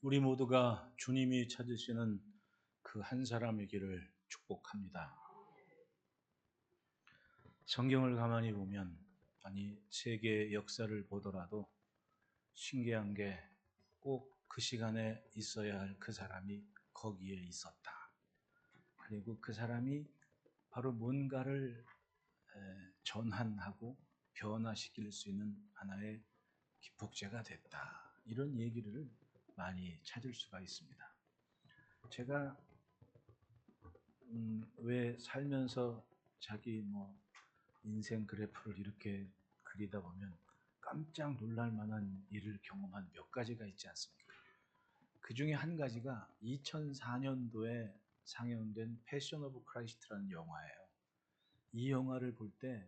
우리 모두가 주님이 찾으시는 그 한 사람이기를 축복합니다. 성경을 가만히 보면, 세계 역사를 보더라도 신기한 게 꼭 그 시간에 있어야 할 그 사람이 거기에 있었다. 그리고 그 사람이 바로 뭔가를 전환하고 변화시킬 수 있는 하나의 기폭제가 됐다. 이런 얘기를 많이 찾을 수가 있습니다. 제가 왜 살면서 자기 인생 그래프를 이렇게 그리다 보면 깜짝 놀랄 만한 일을 경험한 몇 가지가 있지 않습니까? 그 중에 한 가지가 2004년도에 상영된 패션 오브 크라이스트라는 영화예요. 이 영화를 볼 때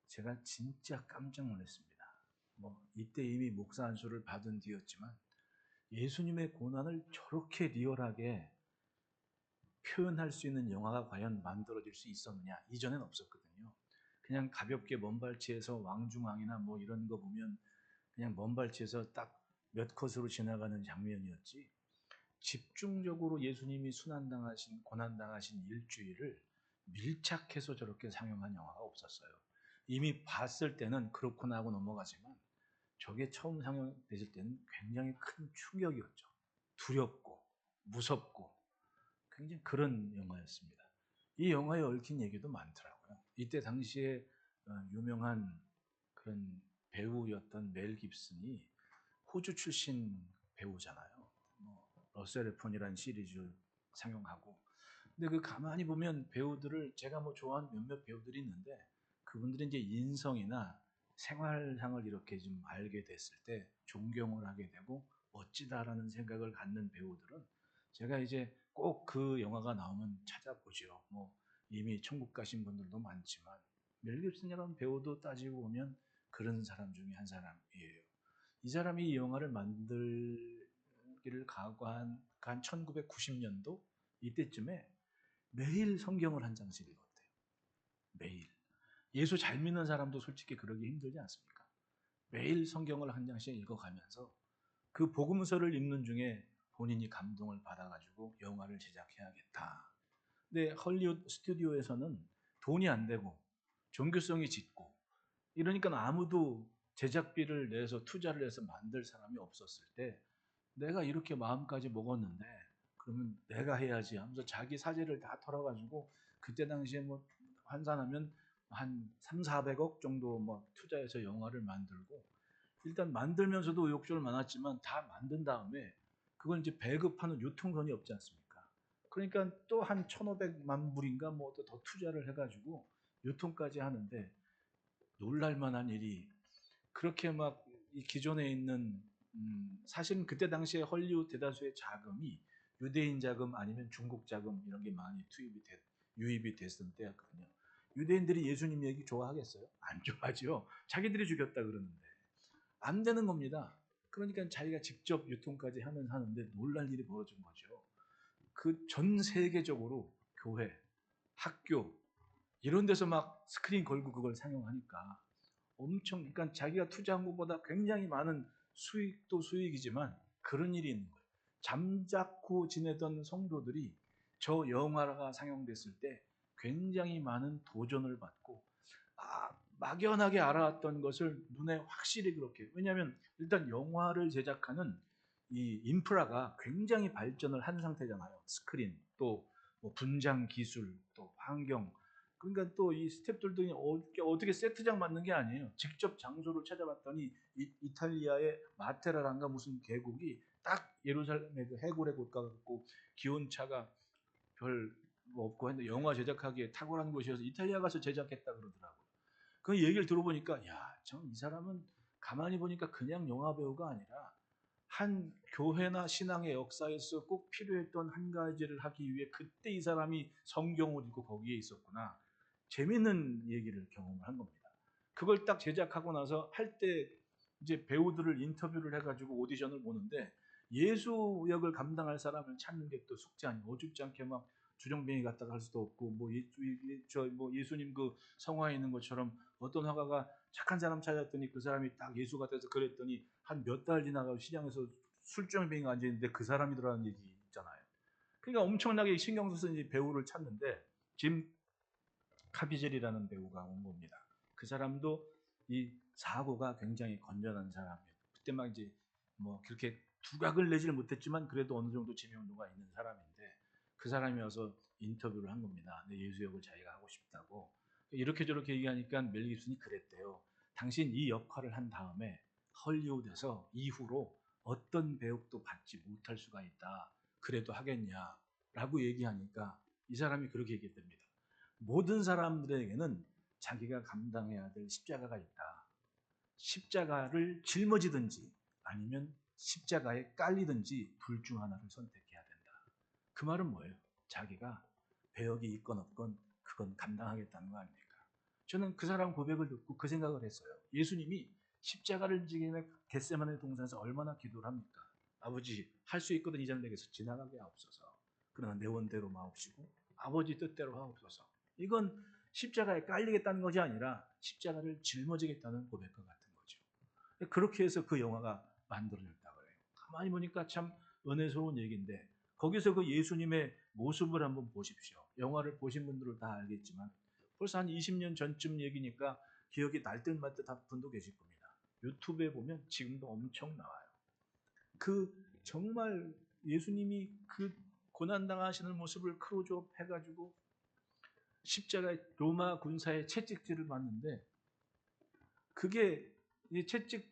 제가 진짜 깜짝 놀랐습니다. 이때 이미 목사 안수를 받은 뒤였지만 예수님의 고난을 저렇게 리얼하게 표현할 수 있는 영화가 과연 만들어질 수 있었느냐? 이전엔 없었거든요. 그냥 가볍게 먼발치에서 왕중왕이나 이런 거 보면 그냥 먼발치에서 딱 몇 컷으로 지나가는 장면이었지, 집중적으로 예수님이 순환당하신, 고난당하신 일주일을 밀착해서 저렇게 상영한 영화가 없었어요. 이미 봤을 때는 그렇구나 하고 넘어가지만 저게 처음 상영됐을 때는 굉장히 큰 충격이었죠. 두렵고 무섭고 굉장히 그런 영화였습니다. 이 영화에 얽힌 얘기도 많더라고요. 이때 당시에 유명한 그런 배우였던 멜 깁슨이 호주 출신 배우잖아요. 러셀 에폰이라는 시리즈 상영하고. 근데 그 가만히 보면 배우들을 제가 좋아하는 몇몇 배우들이 있는데 그분들이 이제 인성이나 생활상을 이렇게 좀 알게 됐을 때 존경을 하게 되고 멋지다라는 생각을 갖는 배우들은 제가 이제 꼭 그 영화가 나오면 찾아보죠. 이미 천국 가신 분들도 많지만 멜 깁슨이라는 배우도 따지고 보면 그런 사람 중에 한 사람이에요. 이 사람이 이 영화를 만들기를 각오한 1990년도 이때쯤에 매일 성경을 한 장씩 읽었대요. 매일. 예수 잘 믿는 사람도 솔직히 그러기 힘들지 않습니까? 매일 성경을 한 장씩 읽어가면서 그 복음서를 읽는 중에 본인이 감동을 받아가지고 영화를 제작해야겠다. 근데 헐리우드 스튜디오에서는 돈이 안 되고 종교성이 짙고 이러니까 아무도 제작비를 내서 투자를 해서 만들 사람이 없었을 때 내가 이렇게 마음까지 먹었는데 그러면 내가 해야지 하면서 자기 사재를 다 털어가지고 그때 당시에 환산하면 한 3, 400억 정도 투자해서 영화를 만들고, 일단 만들면서도 욕심을 많았지만 다 만든 다음에 그걸 이제 배급하는 유통선이 없지 않습니까? 그러니까 또 한 1,500만 불인가 더 투자를 해가지고 유통까지 하는데 놀랄 만한 일이, 그렇게 이 기존에 있는 사실은 그때 당시에 헐리우드 대다수의 자금이 유대인 자금 아니면 중국 자금 이런 게 많이 유입이 됐을 때였거든요. 유대인들이 예수님 얘기 좋아하겠어요? 안 좋아하죠. 자기들이 죽였다 그러는데 안 되는 겁니다. 그러니까 자기가 직접 유통까지 하는데 놀랄 일이 벌어진 거죠. 그 전 세계적으로 교회, 학교 이런 데서 스크린 걸고 그걸 상영하니까 엄청, 그러니까 자기가 투자한 것보다 굉장히 많은 수익도 수익이지만 그런 일이 있는 거예요. 잠자코 지내던 성도들이 저 영화가 상영됐을 때 굉장히 많은 도전을 받고 막연하게 알아왔던 것을 눈에 확실히 그렇게, 왜냐하면 일단 영화를 제작하는 이 인프라가 굉장히 발전을 한 상태잖아요. 스크린, 또 분장 기술, 또 환경, 그러니까 또 이 스태프들도 어떻게 세트장 만든 게 아니에요. 직접 장소를 찾아봤더니 이탈리아의 마테라란가 무슨 계곡이 딱 예루살렘의 그 해골의 곳과 같고 기온차가 별 없고 했는데 영화 제작하기에 탁월한 곳이어서 이탈리아 가서 제작했다 그러더라고요. 그 얘기를 들어보니까 참 이 사람은 가만히 보니까 그냥 영화 배우가 아니라 한 교회나 신앙의 역사에서 꼭 필요했던 한 가지를 하기 위해 그때 이 사람이 성경을 읽고 거기에 있었구나. 재밌는 얘기를 경험을 한 겁니다. 그걸 딱 제작하고 나서 할 때 이제 배우들을 인터뷰를 해가지고 오디션을 보는데 예수 역을 감당할 사람을 찾는 게 또 숙제 아니에요. 어줍지 않게 주정뱅이 갖다가 할 수도 없고 예수님 그 성화에 있는 것처럼 어떤 화가가 착한 사람 찾았더니 그 사람이 딱 예수가 돼서 그랬더니 한 몇 달 지나가고 시장에서 술병이 앉아있는데 그 사람이더라는 얘기 있잖아요. 그러니까 엄청나게 신경 써서 이제 배우를 찾는데 짐 카비젤이라는 배우가 온 겁니다. 그 사람도 이 사고가 굉장히 건전한 사람이에요. 그때 막 이제 뭐 그렇게 두각을 내지를 못했지만 그래도 어느 정도 지명도가 있는 사람인데 그 사람이 와서 인터뷰를 한 겁니다. 내 예수 역을 자기가 하고 싶다고. 이렇게 저렇게 얘기하니까 멜 깁슨이 그랬대요. 당신 이 역할을 한 다음에 헐리우드에서 이후로 어떤 배역도 받지 못할 수가 있다. 그래도 하겠냐? 라고 얘기하니까 이 사람이 그렇게 얘기했답니다. 모든 사람들에게는 자기가 감당해야 될 십자가가 있다. 십자가를 짊어지든지 아니면 십자가에 깔리든지 둘 중 하나를 선택해야 된다. 그 말은 뭐예요? 자기가 배역이 있건 없건 그건 감당하겠다는 거 아닙니까? 저는 그 사람 고백을 듣고 그 생각을 했어요. 예수님이 십자가를 지기는 겟세마네 동산에서 얼마나 기도를 합니까? 아버지, 할 수 있거든 이 잔을 내게서 지나가게 하옵소서. 그러나 내 원대로 마옵시고 아버지 뜻대로 하옵소서. 이건 십자가에 깔리겠다는 것이 아니라 십자가를 짊어지겠다는 고백과 같은 거죠. 그렇게 해서 그 영화가 만들어졌다고 해요. 가만히 보니까 참 은혜스러운 얘기인데 거기서 그 예수님의 모습을 한번 보십시오. 영화를 보신 분들은 다 알겠지만 벌써 한 20년 전쯤 얘기니까 기억이 날듯 말듯 한 분도 계실 겁니다. 유튜브에 보면 지금도 엄청 나와요. 그 정말 예수님이 그 고난당하시는 모습을 크로즈업 해가지고 십자가에 로마 군사의 채찍질을 맞는데 그게 채찍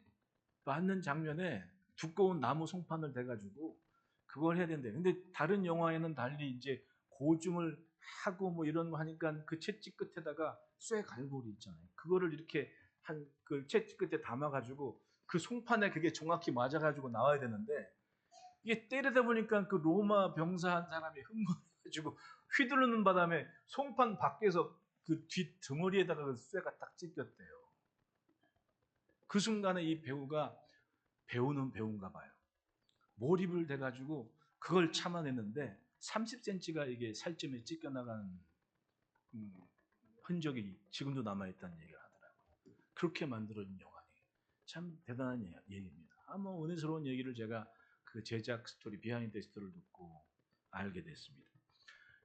맞는 장면에 두꺼운 나무 송판을 대가지고 그걸 해야 된대. 근데 다른 영화에는 달리 이제 고증을 하고 뭐 이런 거 하니까 그 채찍 끝에다가 쇠 갈고리 있잖아요. 그거를 이렇게 한 그 채찍 끝에 담아가지고 그 송판에 그게 정확히 맞아가지고 나와야 되는데 이게 때리다 보니까 그 로마 병사 한 사람이 흥분해가지고 휘두르는 바람에 송판 밖에서 그 뒷 등허리에다가 그 쇠가 딱 찢겼대요. 그 순간에 이 배우가 배우는 배우인가 봐요. 몰입을 돼가지고 그걸 참아냈는데 30cm가 이게 살점에 찢겨나가는 흔적이 지금도 남아있다는 얘기를 하더라고요. 그렇게 만들어진 영화니 참 대단한 얘기입니다. 뭐 은혜스러운 얘기를 제가 그 제작 스토리, 비하인드 스토리를 듣고 알게 됐습니다.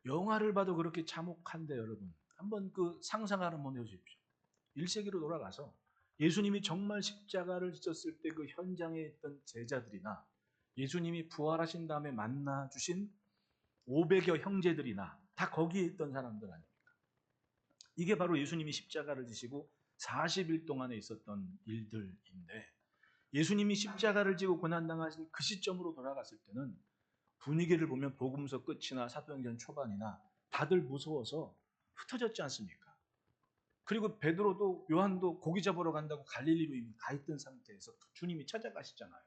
영화를 봐도 그렇게 참혹한데 여러분 한번 그 상상을 한번 해보십시오. 1세기로 돌아가서 예수님이 정말 십자가를 지셨을 때 그 현장에 있던 제자들이나 예수님이 부활하신 다음에 만나 주신 500여 형제들이나 다 거기에 있던 사람들 아닙니까? 이게 바로 예수님이 십자가를 지시고 40일 동안에 있었던 일들인데 예수님이 십자가를 지고 고난당하신 그 시점으로 돌아갔을 때는 분위기를 보면 복음서 끝이나 사도행전 초반이나 다들 무서워서 흩어졌지 않습니까? 그리고 베드로도 요한도 고기 잡으러 간다고 갈릴리로 이미 가 있던 상태에서 주님이 찾아가시잖아요.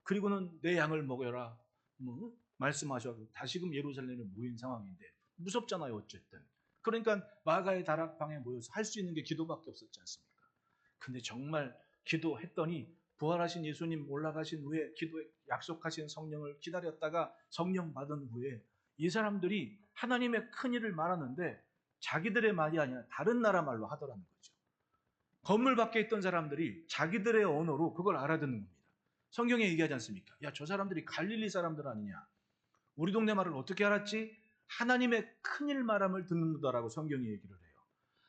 그리고는 내 양을 먹여라 뭐 말씀하셔서 다시금 예루살렘에 모인 상황인데 무섭잖아요. 어쨌든 그러니까 마가의 다락방에 모여서 할 수 있는 게 기도밖에 없었지 않습니까? 근데 정말 기도했더니 부활하신 예수님 올라가신 후에 기도에 약속하신 성령을 기다렸다가 성령 받은 후에 이 사람들이 하나님의 큰 일을 말하는데 자기들의 말이 아니라 다른 나라 말로 하더라는 거죠. 건물 밖에 있던 사람들이 자기들의 언어로 그걸 알아듣는 겁니다. 성경에 얘기하지 않습니까? 야, 저 사람들이 갈릴리 사람들 아니냐? 우리 동네 말을 어떻게 알았지? 하나님의 큰일 말함을 듣는다라고 성경이 얘기를 해요.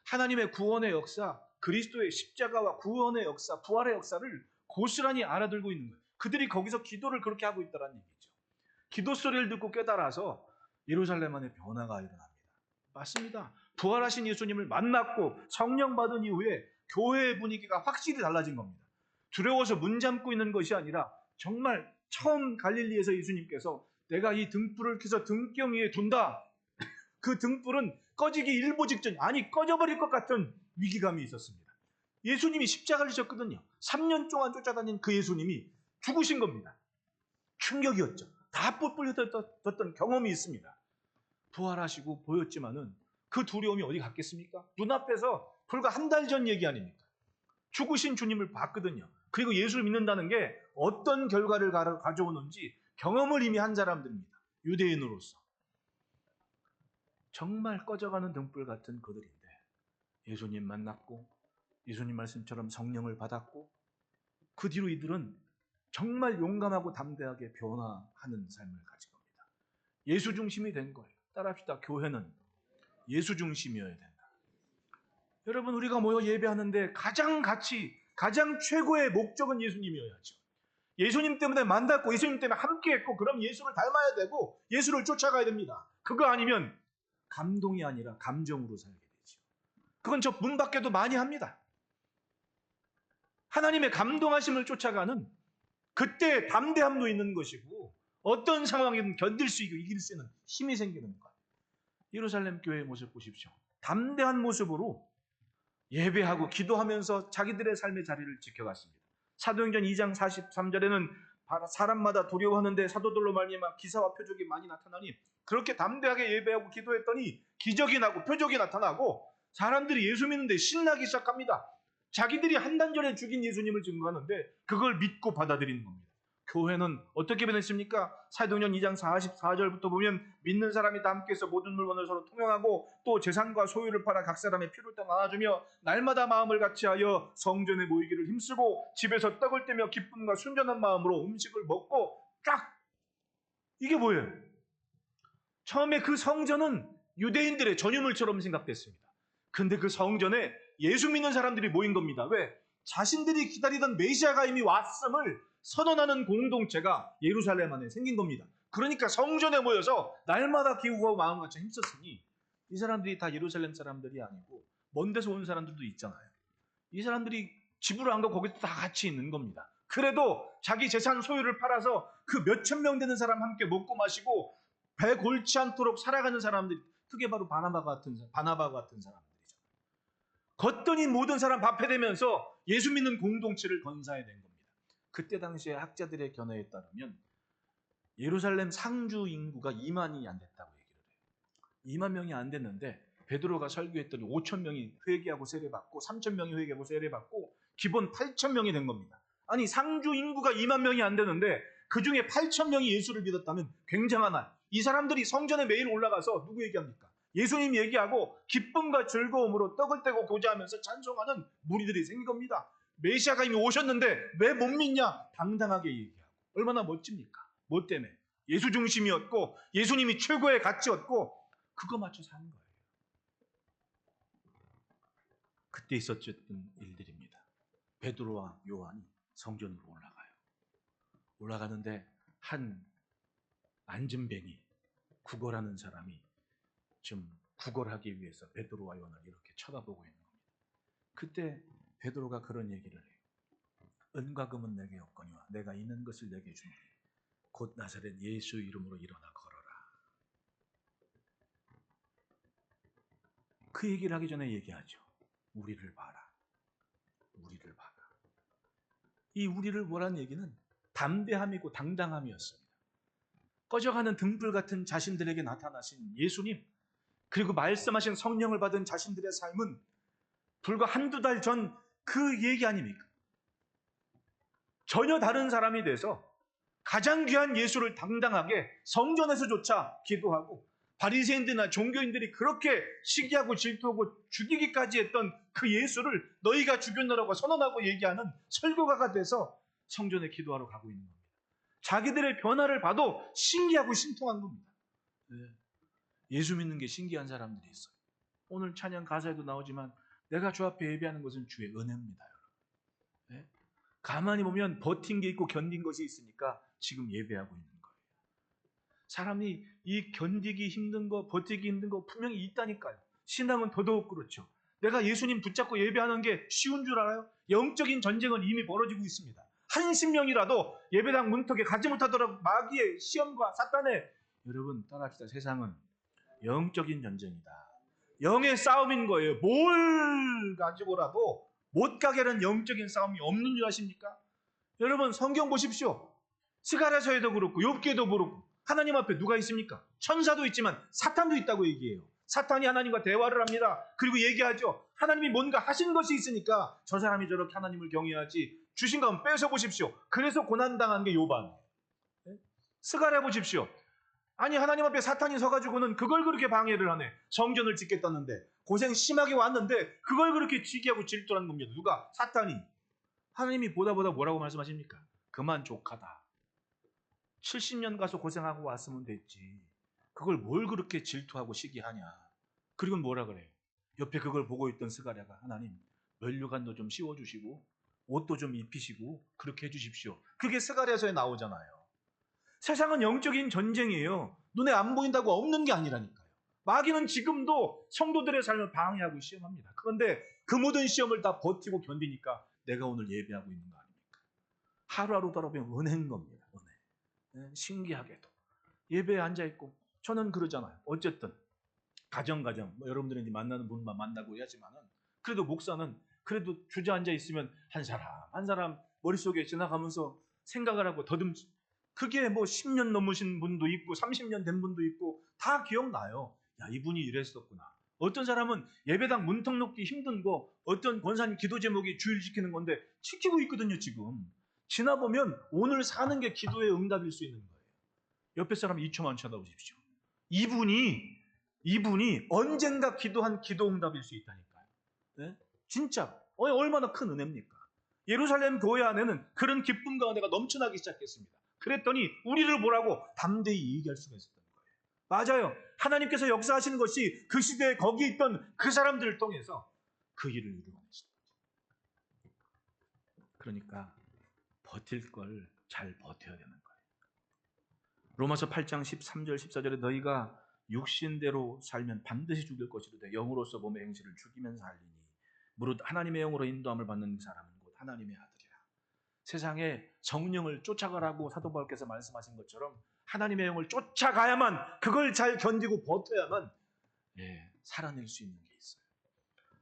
하나님의 구원의 역사, 그리스도의 십자가와 구원의 역사, 부활의 역사를 고스란히 알아들고 있는 거예요. 그들이 거기서 기도를 그렇게 하고 있다는 얘기죠. 기도 소리를 듣고 깨달아서 예루살렘 안에 변화가 일어납니다. 맞습니다. 부활하신 예수님을 만났고 성령 받은 이후에 교회의 분위기가 확실히 달라진 겁니다. 두려워서 문 잠고 있는 것이 아니라 정말 처음 갈릴리에서 예수님께서 내가 이 등불을 켜서 등경 위에 둔다. 그 등불은 꺼지기 일보 직전, 아니 꺼져버릴 것 같은 위기감이 있었습니다. 예수님이 십자가를 지셨거든요. 3년 동안 쫓아다닌 그 예수님이 죽으신 겁니다. 충격이었죠. 다 뿔뿔이 떴던 경험이 있습니다. 부활하시고 보였지만은 그 두려움이 어디 갔겠습니까? 눈앞에서 불과 한 달 전 얘기 아닙니까? 죽으신 주님을 봤거든요. 그리고 예수를 믿는다는 게 어떤 결과를 가져오는지 경험을 이미 한 사람들입니다. 유대인으로서. 정말 꺼져가는 등불 같은 그들인데 예수님 만났고 예수님 말씀처럼 성령을 받았고 그 뒤로 이들은 정말 용감하고 담대하게 변화하는 삶을 가진 겁니다. 예수 중심이 된 거예요. 따라합시다. 교회는 예수 중심이어야 된다. 여러분, 우리가 모여 예배하는데 가장 최고의 목적은 예수님이어야죠. 예수님 때문에 만났고 예수님 때문에 함께했고 그럼 예수를 닮아야 되고 예수를 쫓아가야 됩니다. 그거 아니면 감동이 아니라 감정으로 살게 되죠. 그건 저 문 밖에도 많이 합니다. 하나님의 감동하심을 쫓아가는 그때 담대함도 있는 것이고 어떤 상황이든 견딜 수 있고 이길 수 있는 힘이 생기는 거예요. 예루살렘 교회의 모습 보십시오. 담대한 모습으로 예배하고 기도하면서 자기들의 삶의 자리를 지켜갔습니다. 사도행전 2장 43절에는 사람마다 두려워하는데 사도들로 말미암아 기사와 표적이 많이 나타나니 그렇게 담대하게 예배하고 기도했더니 기적이 나고 표적이 나타나고 사람들이 예수 믿는데 신나기 시작합니다. 자기들이 한 달 전에 죽인 예수님을 증거하는데 그걸 믿고 받아들이는 겁니다. 교회는 어떻게 변했습니까? 사도행전 2장 44절부터 보면 믿는 사람이 다 함께해서 모든 물건을 서로 통용하고 또 재산과 소유를 팔아 각 사람의 필요를 다 나눠주며 날마다 마음을 같이하여 성전에 모이기를 힘쓰고 집에서 떡을 떼며 기쁨과 순전한 마음으로 음식을 먹고 쫙! 이게 뭐예요? 처음에 그 성전은 유대인들의 전유물처럼 생각됐습니다. 근데 그 성전에 예수 믿는 사람들이 모인 겁니다. 왜? 자신들이 기다리던 메시아가 이미 왔음을 선언하는 공동체가 예루살렘 안에 생긴 겁니다. 그러니까 성전에 모여서 날마다 기우고 마음같이 힘썼으니 이 사람들이 다 예루살렘 사람들이 아니고 먼 데서 온 사람들도 있잖아요. 이 사람들이 집으로 안 가고 거기서 다 같이 있는 겁니다. 그래도 자기 재산 소유를 팔아서 그 몇천 명 되는 사람 함께 먹고 마시고 배 골치 않도록 살아가는 사람들이 그게 바로 바나바 같은 사람들이죠. 걷더니 모든 사람 밥해대면서 예수 믿는 공동체를 건사해 낸 겁니다. 그때 당시에 학자들의 견해에 따르면 예루살렘 상주 인구가 2만이 안 됐다고 얘기를 해요. 2만 명이 안 됐는데 베드로가 설교했더니 5천 명이 회개하고 세례받고 3천 명이 회개하고 세례받고 기본 8천 명이 된 겁니다. 아니 상주 인구가 2만 명이 안 되는데 그중에 8천 명이 예수를 믿었다면 굉장한 한. 이 사람들이 성전에 매일 올라가서 누구 얘기합니까? 예수님 얘기하고 기쁨과 즐거움으로 떡을 떼고 교제하면서 찬송하는 무리들이 생긴 겁니다. 메시아가 이미 오셨는데 왜 못 믿냐? 당당하게 얘기하고. 얼마나 멋집니까? 뭐 때문에? 예수 중심이었고 예수님이 최고의 가치였고 그거 맞춰 사는 거예요. 그때 있었던 일들입니다. 베드로와 요한이 성전으로 올라가요. 올라가는데 한 안진뱅이 구걸하는 사람이 좀 구걸하기 위해서 베드로와 요한을 이렇게 쳐다보고 있는 겁니다. 그때 베드로가 그런 얘기를 해요. 은과 금은 내게 없거니와 내가 있는 것을 내게 주노니 곧 나사렛 예수 이름으로 일어나 걸어라. 그 얘기를 하기 전에 얘기하죠. 우리를 봐라. 우리를 봐라. 이 우리를 보라는 얘기는 담대함이고 당당함이었습니다. 꺼져가는 등불 같은 자신들에게 나타나신 예수님, 그리고 말씀하신 성령을 받은 자신들의 삶은 불과 한두 달 전 그 얘기 아닙니까? 전혀 다른 사람이 돼서 가장 귀한 예수를 당당하게 성전에서조차 기도하고 바리새인들이나 종교인들이 그렇게 시기하고 질투하고 죽이기까지 했던 그 예수를 너희가 죽였노라고 선언하고 얘기하는 설교가가 돼서 성전에 기도하러 가고 있는 겁니다. 자기들의 변화를 봐도 신기하고 신통한 겁니다. 예수 믿는 게 신기한 사람들이 있어요. 오늘 찬양 가사에도 나오지만 내가 주 앞에 예배하는 것은 주의 은혜입니다. 여러분. 가만히 보면 버틴 게 있고 견딘 것이 있으니까 지금 예배하고 있는 거예요. 사람이 이 견디기 힘든 거, 버티기 힘든 거 분명히 있다니까요. 신앙은 더더욱 그렇죠. 내가 예수님 붙잡고 예배하는 게 쉬운 줄 알아요? 영적인 전쟁은 이미 벌어지고 있습니다. 한신명이라도 예배당 문턱에 가지 못하도록 마귀의 시험과 사탄의, 여러분 따라합시다. 세상은 영적인 전쟁이다. 영의 싸움인 거예요. 뭘 가지고라도 못 가게 하는 영적인 싸움이 없는 줄 아십니까? 여러분 성경 보십시오. 스가랴서에도 그렇고 욥기에도 그렇고 하나님 앞에 누가 있습니까? 천사도 있지만 사탄도 있다고 얘기해요. 사탄이 하나님과 대화를 합니다. 그리고 얘기하죠. 하나님이 뭔가 하신 것이 있으니까 저 사람이 저렇게 하나님을 경외하지 주신 것 뺏어 보십시오. 그래서 고난당한 게 욥아니에요. 스가랴 보십시오. 아니 하나님 앞에 사탄이 서가지고는 그걸 그렇게 방해를 하네. 성전을 짓겠다는데 고생 심하게 왔는데 그걸 그렇게 지기하고 질투하는 겁니다. 누가? 사탄이. 하나님이 보다 뭐라고 말씀하십니까? 그만 족하다. 70년 가서 고생하고 왔으면 됐지. 그걸 뭘 그렇게 질투하고 시기하냐. 그리고 뭐라 그래요? 옆에 그걸 보고 있던 스가랴가 하나님 면류관도 좀 씌워주시고 옷도 좀 입히시고 그렇게 해주십시오. 그게 스가랴서에 나오잖아요. 세상은 영적인 전쟁이에요. 눈에 안 보인다고 없는 게 아니라니까요. 마귀는 지금도 성도들의 삶을 방해하고 시험합니다. 그런데 그 모든 시험을 다 버티고 견디니까 내가 오늘 예배하고 있는 거 아닙니까? 하루하루 돌아보면 은혜인 겁니다. 은혜. 신기하게도 예배에 앉아있고 저는 그러잖아요. 어쨌든 가정 뭐 여러분들이 이제 만나는 분만 만나고 해야지만은 그래도 목사는 그래도 주저앉아 있으면 한 사람 머릿속에 지나가면서 생각을 하고 그게 뭐 10년 넘으신 분도 있고 30년 된 분도 있고 다 기억나요. 야, 이분이 이랬었구나. 어떤 사람은 예배당 문턱 놓기 힘든 거 어떤 권사님 기도 제목이 주일 지키는 건데 지키고 있거든요. 지금 지나보면 오늘 사는 게 기도의 응답일 수 있는 거예요. 옆에 사람 2초만 쳐다보십시오. 이분이 언젠가 기도한 기도 응답일 수 있다니까요. 네? 진짜 얼마나 큰 은혜입니까? 예루살렘 교회 안에는 그런 기쁨 가운데가 넘쳐나기 시작했습니다. 그랬더니 우리를 보라고 담대히 얘기할 수가 있었던 거예요. 맞아요. 하나님께서 역사하시는 것이 그 시대에 거기 있던 그 사람들을 통해서 그 일을 이루어내신 거죠. 그러니까 버틸 걸 잘 버텨야 되는 거예요. 로마서 8장 13절 14절에 너희가 육신대로 살면 반드시 죽을 것이로되 영으로서 몸의 행실을 죽이면 살리니 무릇 하나님의 영으로 인도함을 받는 사람은 곧 하나님의 아들이라. 세상에 성령을 쫓아가라고 사도 바울께서 말씀하신 것처럼 하나님의 영을 쫓아가야만 그걸 잘 견디고 버텨야만 살아낼 수 있는 게 있어요.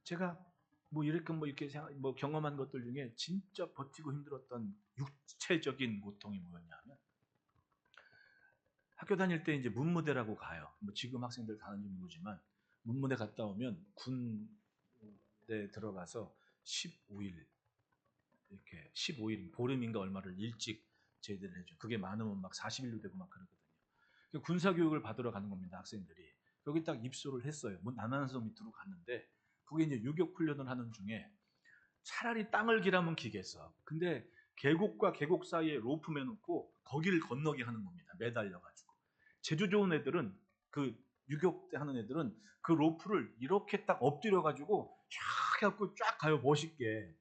제가 이렇게 경험한 것들 중에 진짜 버티고 힘들었던 육체적인 고통이 뭐였냐면 학교 다닐 때 이제 문무대라고 가요. 지금 학생들 가는지 모르지만 문무대 갔다 오면 군대 들어가서 15일 이렇게 15일 보름인가 얼마를 일찍 제대를 해줘. 그게 많으면 막 40일도 되고 막 그러거든요. 군사 교육을 받으러 가는 겁니다. 학생들이. 여기 딱 입소를 했어요. 남한성 밑으로 갔는데 그게 이제 유격 훈련을 하는 중에 차라리 땅을 기라면 기겠어. 근데 계곡과 계곡 사이에 로프 매놓고 거기를 건너게 하는 겁니다. 매달려가지고. 재주 좋은 애들은 그 유격 하는 애들은 그 로프를 이렇게 딱 엎드려가지고 쫙 해갖고 쫙 가요. 멋있게.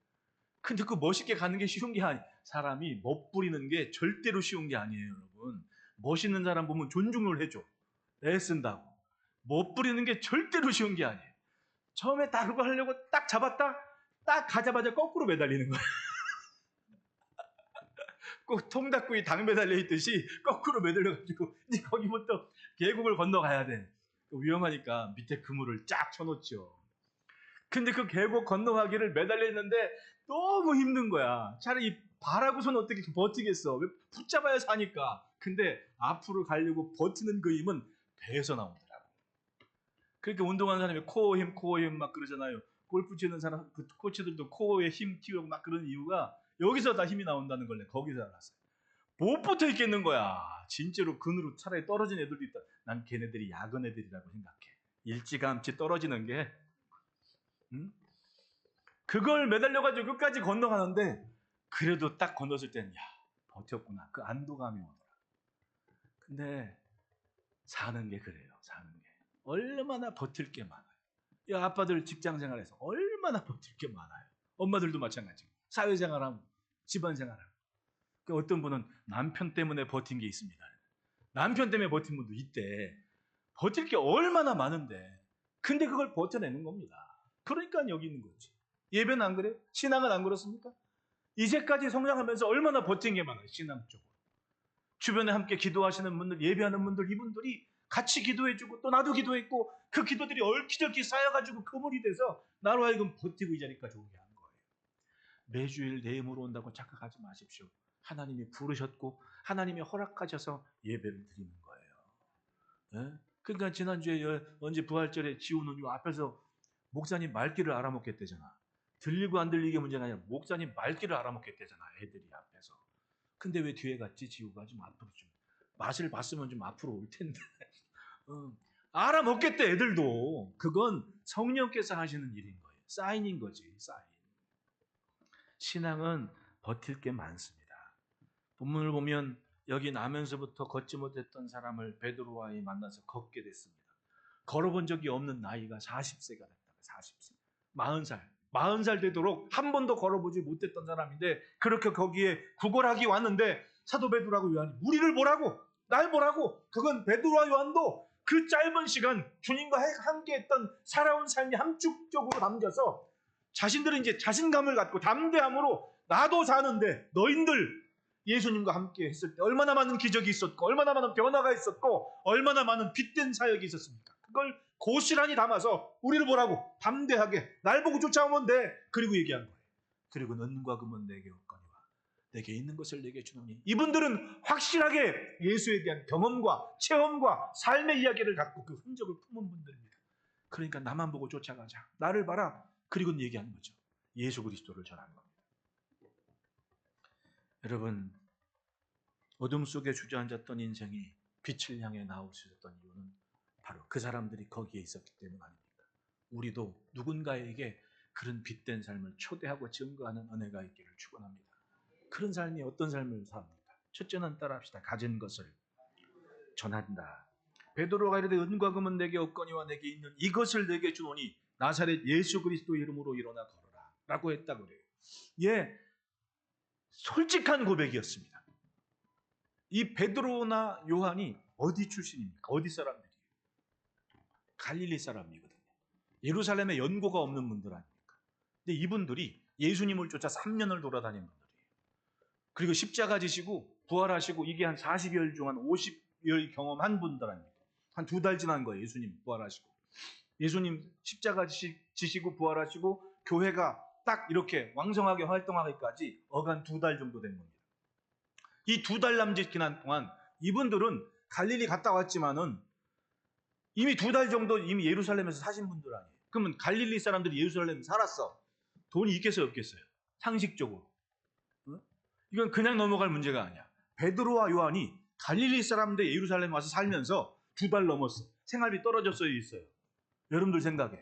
근데 그 멋있게 가는 게 쉬운 게 아니에요. 사람이 멋부리는 게 절대로 쉬운 게 아니에요, 여러분. 멋있는 사람 보면 존중을 해줘. 애쓴다고. 멋부리는 게 절대로 쉬운 게 아니에요. 처음에 다 그거 하려고 딱 잡았다? 딱 가자마자 거꾸로 매달리는 거예요. 꼭 통닭구이 닭 매달려 있듯이 거꾸로 매달려가지고 이제 거기부터 계곡을 건너가야 돼. 위험하니까 밑에 그물을 쫙 쳐놓죠. 근데 그 계곡 건너가기를 매달려 있는데 너무 힘든 거야. 차라리 발하고선 어떻게 버티겠어. 왜 붙잡아야 사니까. 근데 앞으로 가려고 버티는 그 힘은 배에서 나오더라고. 그러니까 운동하는 사람이 코어 힘 막 그러잖아요. 골프 치는 사람, 그 코치들도 코어에 힘 키우고 막 그런 이유가 여기서 다 힘이 나온다는 걸 거기서 알았어요. 못 붙어 있겠는 거야. 진짜로 그늘로 차라리 떨어진 애들도 있다. 난 걔네들이 야근 애들이라고 생각해. 일찌감치 떨어지는 게. 응? 그걸 매달려가지고 끝까지 건너가는데 그래도 딱 건넜을 때는 야 버텼구나. 그 안도감이 오더라. 근데 사는 게 그래요. 사는 게. 얼마나 버틸 게 많아요. 이 아빠들 직장생활에서 얼마나 버틸 게 많아요. 엄마들도 마찬가지고. 사회생활하고 집안생활하고. 어떤 분은 남편 때문에 버틴 게 있습니다. 남편 때문에 버틴 분도 있대. 버틸 게 얼마나 많은데 근데 그걸 버텨내는 겁니다. 그러니까 여기 있는 거지. 예배는 안 그래요? 신앙은 안 그렇습니까? 이제까지 성장하면서 얼마나 버틴 게 많아요. 신앙 쪽으로. 주변에 함께 기도하시는 분들, 예배하는 분들, 이분들이 같이 기도해주고 또 나도 기도했고 그 기도들이 얽히적히 쌓여가지고 그물이 돼서 나로 하여금 버티고 이 자리까지 오게 하는 거예요. 매주일 내 힘으로 온다고 착각하지 마십시오. 하나님이 부르셨고 하나님이 허락하셔서 예배를 드리는 거예요. 네? 그러니까 지난주에 언제 부활절에 지우는 요 앞에서 목사님 말귀를 알아먹겠대잖아. 들리고 안 들리게 문제가 아니라 목사님 말귀를 알아먹겠대잖아. 애들이 앞에서. 근데 왜 뒤에 갔지? 지우가 좀 앞으로 좀 맛을 봤으면 좀 앞으로 올 텐데. 알아먹겠대 애들도. 그건 성령께서 하시는 일인 거예요. 사인인 거지. 사인. 신앙은 버틸 게 많습니다. 본문을 보면 여기 나면서부터 걷지 못했던 사람을 베드로와 만나서 걷게 됐습니다. 걸어본 적이 없는 나이가 40세가 됐다. 40세. 40살. 40살 되도록 한 번도 걸어보지 못했던 사람인데 그렇게 거기에 구걸하기 왔는데 사도 베드로하고 요한이 우리를 보라고 날 보라고. 그건 베드로와 요한도 그 짧은 시간 주님과 함께 했던 살아온 삶이 함축적으로 담겨서 자신들은 이제 자신감을 갖고 담대함으로 나도 사는데 너희들 예수님과 함께 했을 때 얼마나 많은 기적이 있었고 얼마나 많은 변화가 있었고 얼마나 많은 빛된 사역이 있었습니까? 그걸 고스란히 담아서 우리를 보라고 담대하게 날 보고 쫓아오면 돼. 그리고 얘기한 거예요. 그리고 은과 금은 내게 없거니와 내게 있는 것을 내게 주노니. 이분들은 확실하게 예수에 대한 경험과 체험과 삶의 이야기를 갖고 그 흔적을 품은 분들입니다. 그러니까 나만 보고 쫓아가자. 나를 봐라. 그리고는 얘기하는 거죠. 예수 그리스도를 전하는 겁니다. 여러분, 어둠 속에 주저앉았던 인생이 빛을 향해 나올 수 있었던 이유는 바로 그 사람들이 거기에 있었기 때문 아닙니까? 우리도 누군가에게 그런 빛된 삶을 초대하고 증거하는 은혜가 있기를 축원합니다. 그런 삶이 어떤 삶을 삽니까? 첫째는 따라합시다. 가진 것을 전한다. 베드로가 이르되 은과 금은 내게 없거니와 내게 있는 이것을 내게 주노니 나사렛 예수 그리스도 이름으로 일어나 걸어라 라고 했다 그래요. 예, 솔직한 고백이었습니다. 이 베드로나 요한이 어디 출신입니까? 어디 사람들이에요? 갈릴리 사람이거든요. 예루살렘에 연고가 없는 분들 아닙니까? 근데 이분들이 예수님을 쫓아 3년을 돌아다닌 분들이에요. 그리고 십자가 지시고 부활하시고 이게 한 40여일 중 한 50여일 경험한 분들 아닙니까? 한 2달 지난 거예요. 예수님 부활하시고. 예수님 십자가 지시고 부활하시고 교회가 딱 이렇게 왕성하게 활동하기까지 어간 2달 정도 된 겁니다. 이 2달 남짓 지난 동안 이분들은 갈릴리 갔다 왔지만은 이미 2달 정도 이미 예루살렘에서 사신 분들 아니에요. 그러면 갈릴리 사람들이 예루살렘에 살았어. 돈이 있겠어요, 없겠어요? 상식적으로. 이건 그냥 넘어갈 문제가 아니야. 베드로와 요한이 갈릴리 사람들 예루살렘에 와서 살면서 2달 넘었어. 생활비 떨어졌어요, 있어요? 여러분들 생각에.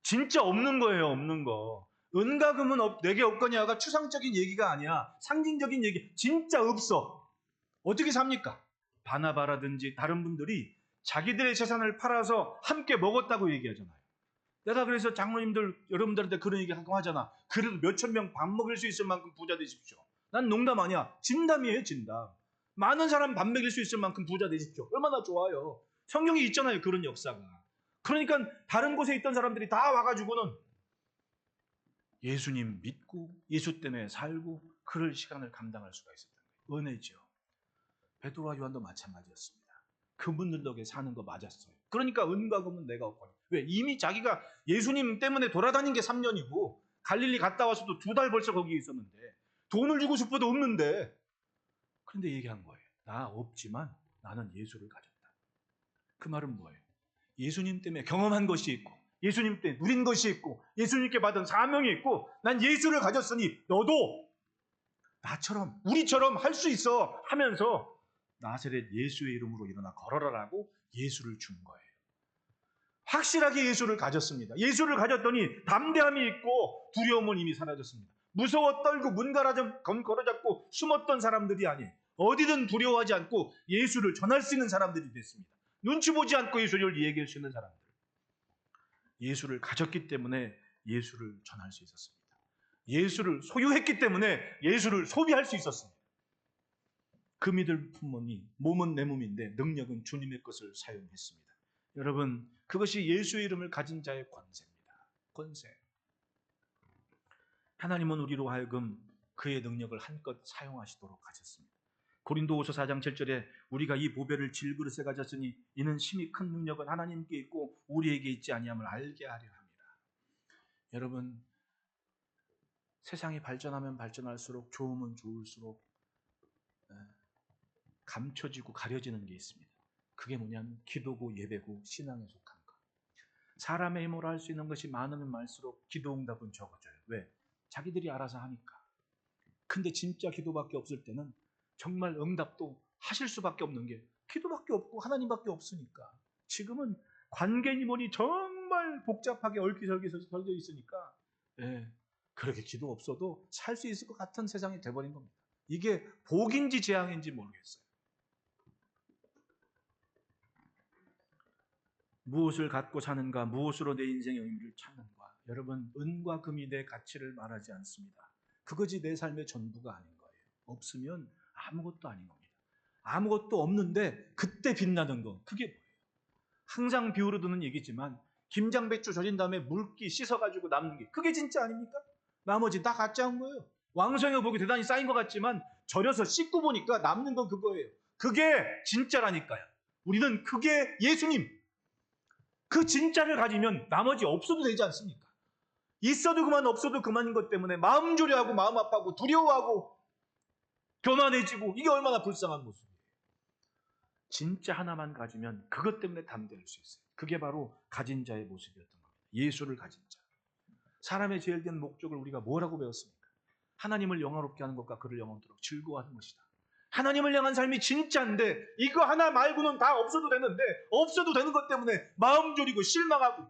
진짜 없는 거예요, 없는 거. 은과 금은 내게 없거냐가 추상적인 얘기가 아니야. 상징적인 얘기. 진짜 없어. 어떻게 삽니까? 바나바라든지 다른 분들이 자기들의 재산을 팔아서 함께 먹었다고 얘기하잖아요. 내가 그래서 장로님들 여러분들한테 그런 얘기 가끔 하잖아. 그래도 몇천 명 밥 먹일 수 있을 만큼 부자 되십시오. 난 농담 아니야. 진담이에요, 진담. 많은 사람 밥 먹일 수 있을 만큼 부자 되십시오. 얼마나 좋아요. 성경에 있잖아요, 그런 역사가. 그러니까 다른 곳에 있던 사람들이 다 와가지고는 예수님 믿고 예수 때문에 살고 그럴 시간을 감당할 수가 있었던 거예요. 은혜죠. 베드로와 요한도 마찬가지였습니다. 그분들 덕에 사는 거 맞았어요. 그러니까 은과 금은 내가 없거니. 왜? 이미 자기가 예수님 때문에 돌아다닌 게 3년이고 갈릴리 갔다 와서도 2달 벌써 거기에 있었는데 돈을 주고 싶어도 없는데 그런데 얘기한 거예요. 나 없지만 나는 예수를 가졌다. 그 말은 뭐예요? 예수님 때문에 경험한 것이 있고 예수님 때문에 누린 것이 있고 예수님께 받은 사명이 있고 난 예수를 가졌으니 너도 나처럼 우리처럼 할 수 있어 하면서 나사렛 예수의 이름으로 일어나 걸어라라고 예수를 준 거예요. 확실하게 예수를 가졌습니다. 예수를 가졌더니 담대함이 있고 두려움은 이미 사라졌습니다. 무서워 떨고 문 걸어잡고 숨었던 사람들이 아니에요. 어디든 두려워하지 않고 예수를 전할 수 있는 사람들이 됐습니다. 눈치 보지 않고 예수를 얘기할 수 있는 사람들. 예수를 가졌기 때문에 예수를 전할 수 있었습니다. 예수를 소유했기 때문에 예수를 소비할 수 있었습니다. 그 믿을 품으니 몸은 내 몸인데 능력은 주님의 것을 사용했습니다. 여러분, 그것이 예수의 이름을 가진 자의 권세입니다. 권세. 하나님은 우리로 하여금 그의 능력을 한껏 사용하시도록 하셨습니다. 고린도후서 4장 7절에 우리가 이 보배를 질그릇에 가졌으니 이는 심히 큰 능력은 하나님께 있고 우리에게 있지 아니함을 알게 하려 합니다. 여러분, 세상이 발전하면 발전할수록 좋으면 좋을수록 감춰지고 가려지는 게 있습니다. 그게 뭐냐면 기도고 예배고 신앙에 속한 것. 사람의 힘으로 할 수 있는 것이 많으면 많을수록 기도 응답은 적어져요. 왜? 자기들이 알아서 하니까. 근데 진짜 기도밖에 없을 때는 정말 응답도 하실 수밖에 없는 게 기도밖에 없고 하나님밖에 없으니까. 지금은 관계니 뭐니 정말 복잡하게 얽히설켜서 있으니까 그렇게 기도 없어도 살 수 있을 것 같은 세상이 돼버린 겁니다. 이게 복인지 재앙인지 모르겠어요. 무엇을 갖고 사는가, 무엇으로 내 인생의 의미를 찾는가. 여러분, 은과 금이 내 가치를 말하지 않습니다. 그것이 내 삶의 전부가 아닌 거예요. 없으면 아무것도 아닌 겁니다. 아무것도 없는데 그때 빛나는 거, 그게 뭐예요? 항상 비유로 드는 얘기지만 김장배추 절인 다음에 물기 씻어가지고 남는 게 그게 진짜 아닙니까? 나머지 다 가짜인 거예요. 왕성해 보기 대단히 쌓인 것 같지만 절여서 씻고 보니까 남는 건 그거예요. 그게 진짜라니까요. 우리는 그게 예수님. 그 진짜를 가지면 나머지 없어도 되지 않습니까? 있어도 그만 없어도 그만인 것 때문에 마음 졸여하고 마음 아파하고 두려워하고 교만해지고 이게 얼마나 불쌍한 모습이에요. 진짜 하나만 가지면 그것 때문에 담대할 수 있어요. 그게 바로 가진 자의 모습이었던 겁니다. 예수를 가진 자. 사람의 제일 된 목적을 우리가 뭐라고 배웠습니까? 하나님을 영화롭게 하는 것과 그를 영원토록 즐거워하는 것이다. 하나님을 향한 삶이 진짜인데 이거 하나 말고는 다 없어도 되는데 없어도 되는 것 때문에 마음 졸이고 실망하고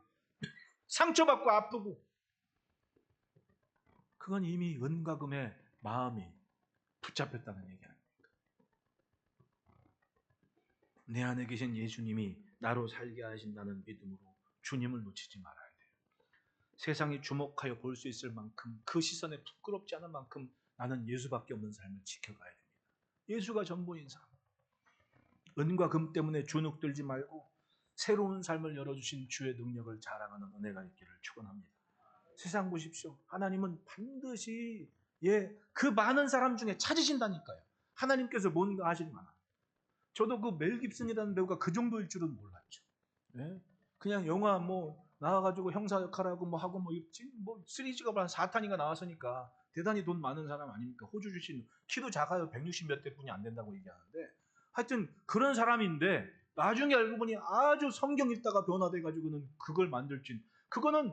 상처받고 아프고 그건 이미 은과 금의 마음이 붙잡혔다는 얘기 아닙니까? 내 안에 계신 예수님이 나로 살게 하신다는 믿음으로 주님을 놓치지 말아야 돼요. 세상이 주목하여 볼 수 있을 만큼 그 시선에 부끄럽지 않은 만큼 나는 예수밖에 없는 삶을 지켜가야 됩니다. 예수가 전부인 삶. 은과 금 때문에 주눅들지 말고 새로운 삶을 열어주신 주의 능력을 자랑하는 은혜가 있기를 축원합니다. 세상 보십시오. 하나님은 반드시 그 많은 사람 중에 찾으신다니까요. 하나님께서 뭔가 하실 만한. 저도 그 멜 깁슨이라는 배우가 그 정도일 줄은 몰랐죠. 예? 그냥 영화 나와가지고 형사 역할하고 하고 시리즈가 한 4탄인가 나왔으니까 대단히 돈 많은 사람 아닙니까? 호주 출신, 키도 작아요. 160 몇 대 뿐이 안 된다고 얘기하는데 하여튼 그런 사람인데 나중에 알고 보니 아주 성경 읽다가 변화돼가지고는 그걸 만들 줄, 그거는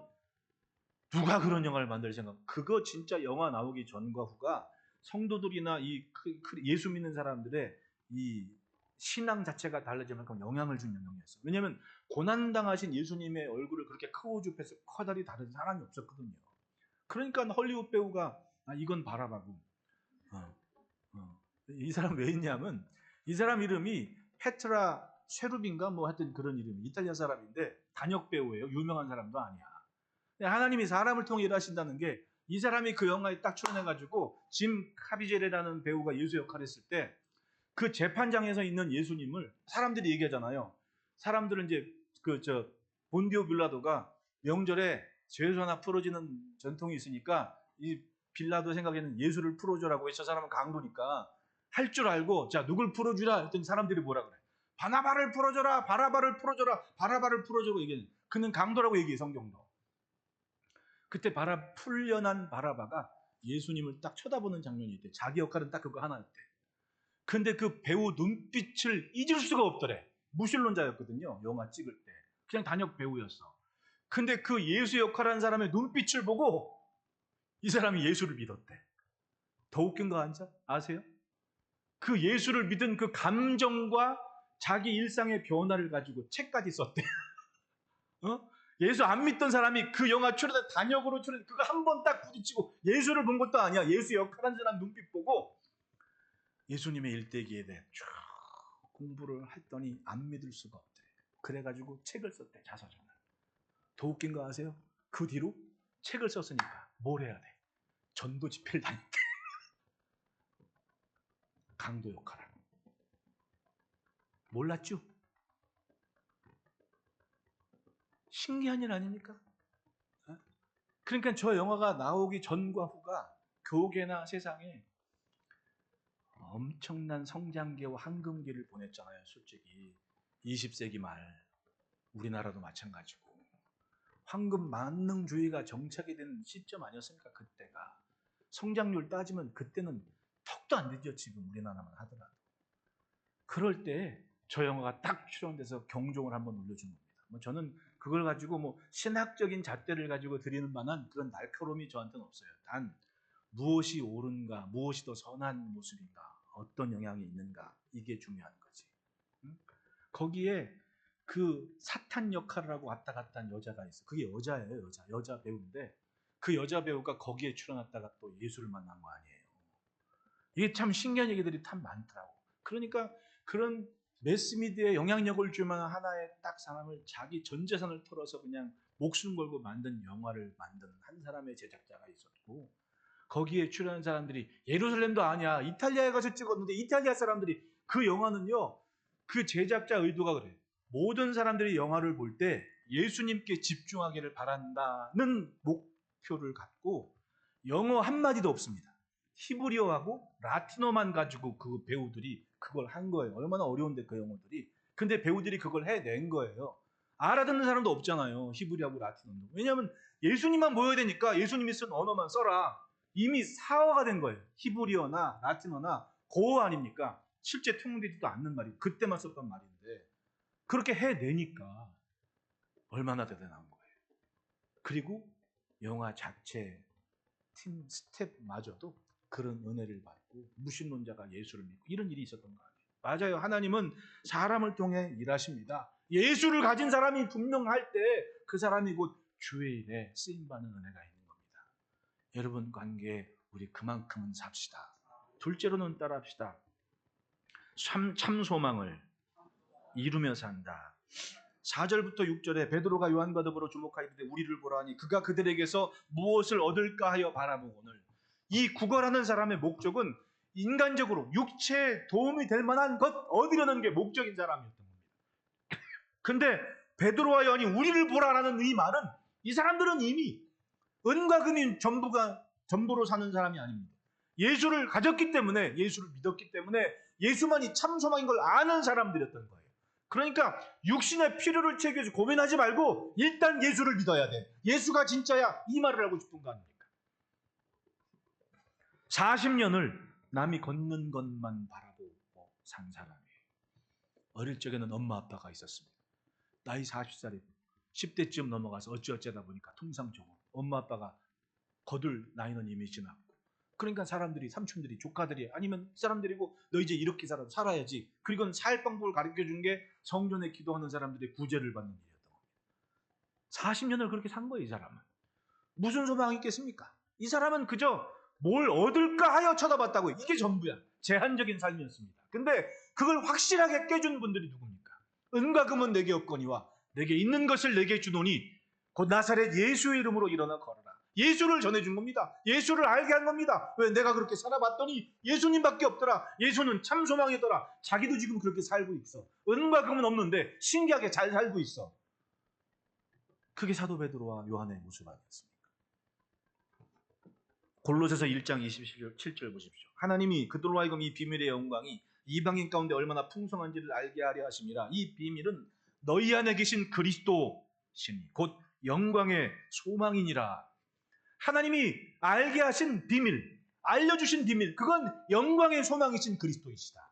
누가 그런 영화를 만들 생각? 그거 진짜 영화 나오기 전과 후가 성도들이나 예수 믿는 사람들의 이 신앙 자체가 달라질 만큼 영향을 준 영향이었어요. 왜냐하면 고난당하신 예수님의 얼굴을 그렇게 크로즈업해서 커다리 다른 사람이 없었거든요. 그러니까 헐리우드 배우가 이건 바라바고 이 사람 왜 있냐면 이 사람 이름이 페트라 쉐루빈가 하여튼 그런 이름, 이탈리아 사람인데 단역 배우예요. 유명한 사람도 아니야. 하나님이 사람을 통해 일하신다는 게 이 사람이 그 영화에 딱 출연해가지고 짐 카비제레라는 배우가 예수 역할을 했을 때 그 재판장에서 있는 예수님을 사람들이 얘기하잖아요. 사람들은 이제 본디오 빌라도가 명절에 죄수 하나 풀어지는 전통이 있으니까 이 빌라도 생각에는 예수를 풀어주라고 해서 사람은 강도니까 할 줄 알고 자 누굴 풀어주라 했더니 사람들이 뭐라 그래? 바나바를 풀어줘라, 바라바를 풀어줘라, 바라바를 풀어주고 얘기해. 그는 강도라고 얘기해 성경도. 그때 풀려난 바라바가 예수님을 딱 쳐다보는 장면이 있대. 자기 역할은 딱 그거 하나였대. 근데 그 배우 눈빛을 잊을 수가 없더래. 무신론자였거든요. 영화 찍을 때. 그냥 단역 배우였어. 근데 그 예수 역할하는 사람의 눈빛을 보고 이 사람이 예수를 믿었대. 더 웃긴 거 아세요? 그 예수를 믿은 그 감정과 자기 일상의 변화를 가지고 책까지 썼대. 예수 안 믿던 사람이 그 영화 출연해 단역으로 출연, 그거 한 번 딱 부딪히고 예수를 본 것도 아니야. 예수 역할하는 사람 눈빛 보고 예수님의 일대기에 대해 쭉 공부를 했더니 안 믿을 수가 없대. 그래가지고 책을 썼대, 자서전을. 더 웃긴 거 아세요? 그 뒤로 책을 썼으니까 뭘 해야 돼? 전도 집회를 다녔대. 강도 역할을. 몰랐죠? 신기한 일 아닙니까? 그러니까 저 영화가 나오기 전과 후가 교계나 세상에 엄청난 성장기와 황금기를 보냈잖아요. 솔직히 20세기 말 우리나라도 마찬가지고 황금 만능주의가 정착이 된 시점 아니었습니까? 그때가 성장률 따지면 그때는 턱도 안 되죠. 지금 우리나라만 하더라도. 그럴 때 저 영화가 딱 출연돼서 경종을 한번 울려준 겁니다. 저는 그걸 가지고 신학적인 잣대를 가지고 드리는 만한 그런 날카로움이 저한테는 없어요. 단 무엇이 옳은가, 무엇이 더 선한 모습인가, 어떤 영향이 있는가, 이게 중요한 거지. 거기에 그 사탄 역할을 하고 왔다 갔다 한 여자가 있어. 그게 여자예요. 여자 배우인데 그 여자 배우가 거기에 출연했다가 또 예수를 만난 거 아니에요. 이게 참 신기한 얘기들이 참 많더라고. 그러니까 그런 매스미디어에 영향력을 줄 만한 하나의 딱 사람을 자기 전 재산을 털어서 그냥 목숨 걸고 만든 영화를 만든 한 사람의 제작자가 있었고, 거기에 출연한 사람들이 예루살렘도 아니야, 이탈리아에 가서 찍었는데 이탈리아 사람들이 그 영화는요, 그 제작자 의도가 그래요. 모든 사람들이 영화를 볼 때 예수님께 집중하기를 바란다는 목표를 갖고 영어 한마디도 없습니다. 히브리어하고 라틴어만 가지고 그 배우들이 그걸 한 거예요. 얼마나 어려운데 그 영어들이. 근데 배우들이 그걸 해낸 거예요. 알아듣는 사람도 없잖아요. 히브리하고 라틴어도. 왜냐하면 예수님만 모여야 되니까 예수님이 쓴 언어만 써라. 이미 사화가 된 거예요. 히브리어나 라틴어나 고어 아닙니까? 실제 통용되지도 않는 말이 그때만 썼던 말인데 그렇게 해내니까 얼마나 대단한 거예요. 그리고 영화 자체 팀 스텝마저도 그런 은혜를 받고 무신론자가 예수를 믿고 이런 일이 있었던 거 아니에요. 맞아요. 하나님은 사람을 통해 일하십니다. 예수를 가진 사람이 분명할 때 그 사람이 곧 주의 일에 쓰임받는 은혜가 있는 겁니다. 여러분 관계에 우리 그만큼은 삽시다. 둘째로는 따라합시다. 참 소망을 이루며 산다. 4절부터 6절에 베드로가 요한과 더불어 주목하이르되 우리를 보라니 그가 그들에게서 무엇을 얻을까 하여 바라보거늘. 이 구걸하는 사람의 목적은 인간적으로 육체에 도움이 될 만한 것 얻으려는 게 목적인 사람이었던 겁니다. 근데 베드로와 요한이 우리를 보라라는 이 말은 이 사람들은 이미 은과 금이 전부로 사는 사람이 아닙니다. 예수를 가졌기 때문에, 예수를 믿었기 때문에 예수만이 참 소망인 걸 아는 사람들이었던 거예요. 그러니까 육신의 필요를 채우기 위해서 고민하지 말고 일단 예수를 믿어야 돼. 예수가 진짜야. 이 말을 하고 싶은 거 아닙니까? 40년을 남이 걷는 것만 바라보고 산 사람이에요. 어릴 적에는 엄마 아빠가 있었습니다. 나이 40살이고 10대쯤 넘어가서 어찌어쩌다 보니까 통상적으로 엄마 아빠가 거둘 나이는 이미 지났고, 그러니까 사람들이, 삼촌들이, 조카들이, 아니면 사람들이고 너 이제 이렇게 살아야지. 그리고 살 방법을 가르쳐 준 게 성전에 기도하는 사람들의 구제를 받는 일이었던 겁니다. 40년을 그렇게 산 거예요, 이 사람은. 무슨 소망이 있겠습니까? 이 사람은 그저 뭘 얻을까 하여 쳐다봤다고요. 이게 전부야. 제한적인 삶이었습니다. 근데 그걸 확실하게 깨준 분들이 누굽니까? 은과 금은 내게 없거니와 내게 있는 것을 내게 주노니 곧 나사렛 예수의 이름으로 일어나 걸어라. 예수를 전해준 겁니다. 예수를 알게 한 겁니다. 왜? 내가 그렇게 살아봤더니 예수님밖에 없더라. 예수는 참 소망이더라. 자기도 지금 그렇게 살고 있어. 은과 금은 없는데 신기하게 잘 살고 있어. 그게 사도 베드로와 요한의 모습 아니었습니까? 골로새서 1장 27절 보십시오. 하나님이 그들로 하여금 이 비밀의 영광이 이방인 가운데 얼마나 풍성한지를 알게 하려 하심이라. 이 비밀은 너희 안에 계신 그리스도시니 곧 영광의 소망이니라. 하나님이 알게 하신 비밀, 알려주신 비밀, 그건 영광의 소망이신 그리스도이시다.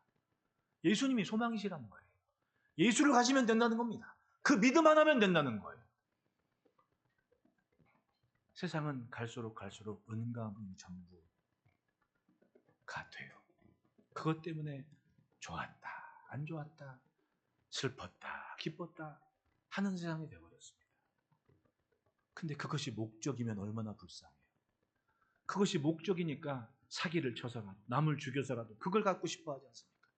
예수님이 소망이시라는 거예요. 예수를 가지면 된다는 겁니다. 그 믿음 하나면 된다는 거예요. 세상은 갈수록 은과 금 전부가 돼요. 그것 때문에 좋았다, 안 좋았다, 슬펐다, 기뻤다 하는 세상이 되어버렸습니다. 근데 그것이 목적이면 얼마나 불쌍해요. 그것이 목적이니까 사기를 쳐서라도 남을 죽여서라도 그걸 갖고 싶어 하지 않습니까?